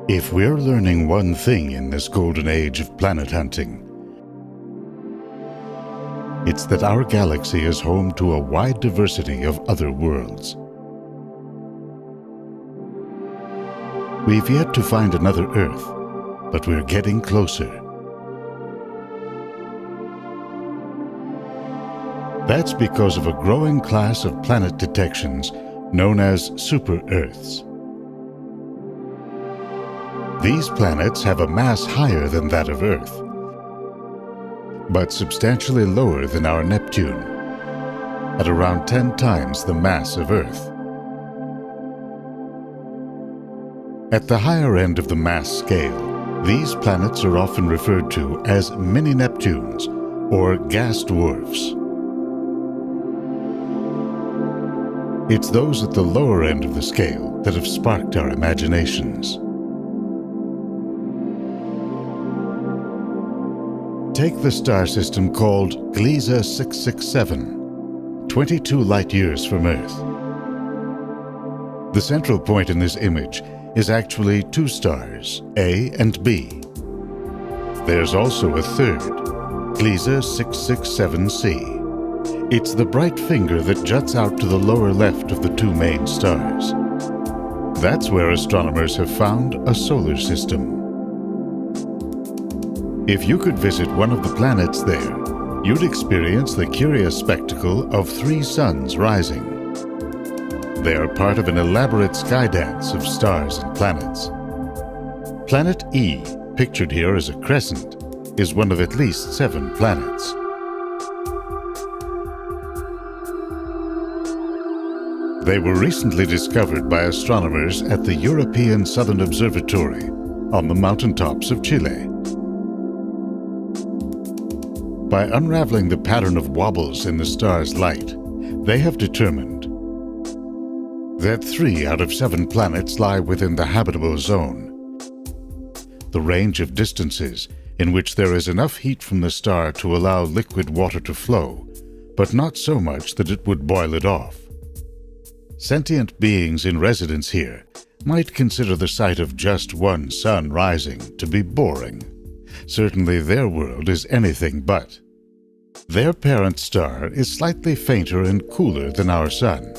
If we're learning one thing in this golden age of planet hunting, it's that our galaxy is home to a wide diversity of other worlds. We've yet to find another Earth, but we're getting closer. That's because of a growing class of planet detections known as super-Earths. These planets have a mass higher than that of Earth, but substantially lower than our Neptune, at around 10 times the mass of Earth. At the higher end of the mass scale, these planets are often referred to as mini-Neptunes or gas dwarfs. It's those at the lower end of the scale that have sparked our imaginations. Take the star system called Gliese 667, 22 light-years from Earth. The central point in this image is actually two stars, A and B. There's also a third, Gliese 667c. It's the bright finger that juts out to the lower left of the two main stars. That's where astronomers have found a solar system. If you could visit one of the planets there, you'd experience the curious spectacle of 3 suns rising. They are part of an elaborate sky dance of stars and planets. Planet E, pictured here as a crescent, is one of at least 7 planets. They were recently discovered by astronomers at the European Southern Observatory on the mountaintops of Chile. By unraveling the pattern of wobbles in the star's light, they have determined that 3 out of 7 planets lie within the habitable zone, the range of distances in which there is enough heat from the star to allow liquid water to flow, but not so much that it would boil it off. Sentient beings in residence here might consider the sight of just one sun rising to be boring. Certainly their world is anything but. Their parent star is slightly fainter and cooler than our sun.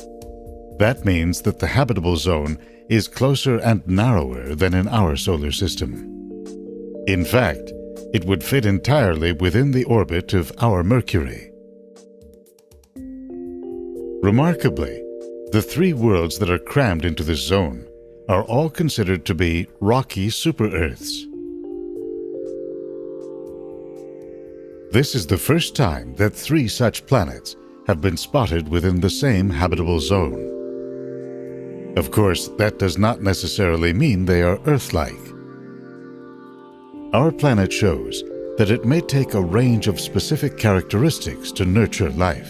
That means that the habitable zone is closer and narrower than in our solar system. In fact, it would fit entirely within the orbit of our Mercury. Remarkably, the 3 worlds that are crammed into this zone are all considered to be rocky super-Earths. This is the first time that 3 such planets have been spotted within the same habitable zone. Of course, that does not necessarily mean they are Earth-like. Our planet shows that it may take a range of specific characteristics to nurture life.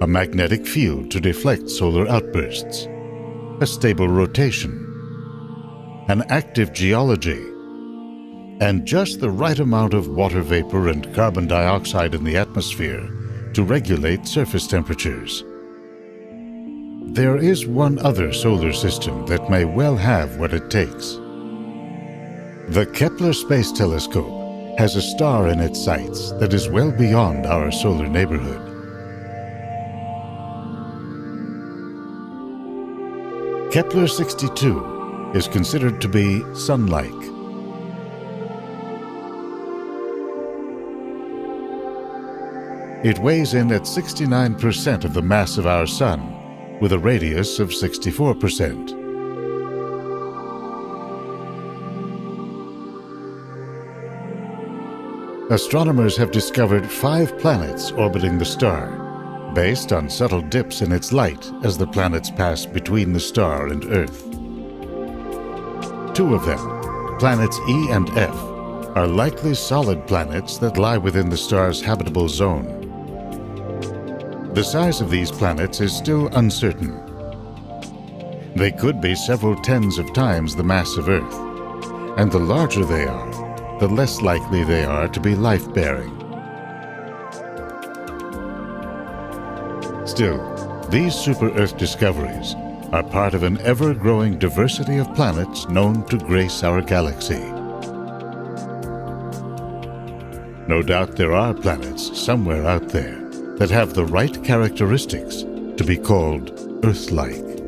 A magnetic field to deflect solar outbursts, a stable rotation, an active geology, and just the right amount of water vapor and carbon dioxide in the atmosphere to regulate surface temperatures. There is one other solar system that may well have what it takes. The Kepler Space Telescope has a star in its sights that is well beyond our solar neighborhood. Kepler-62 is considered to be Sun-like. It weighs in at 69% of the mass of our Sun, with a radius of 64%. Astronomers have discovered 5 planets orbiting the star, based on subtle dips in its light as the planets pass between the star and Earth. 2 of them, planets E and F, are likely solid planets that lie within the star's habitable zone. The size of these planets is still uncertain. They could be several tens of times the mass of Earth, and the larger they are, the less likely they are to be life-bearing. Still, these super-Earth discoveries are part of an ever-growing diversity of planets known to grace our galaxy. No doubt there are planets somewhere out there that have the right characteristics to be called Earth-like.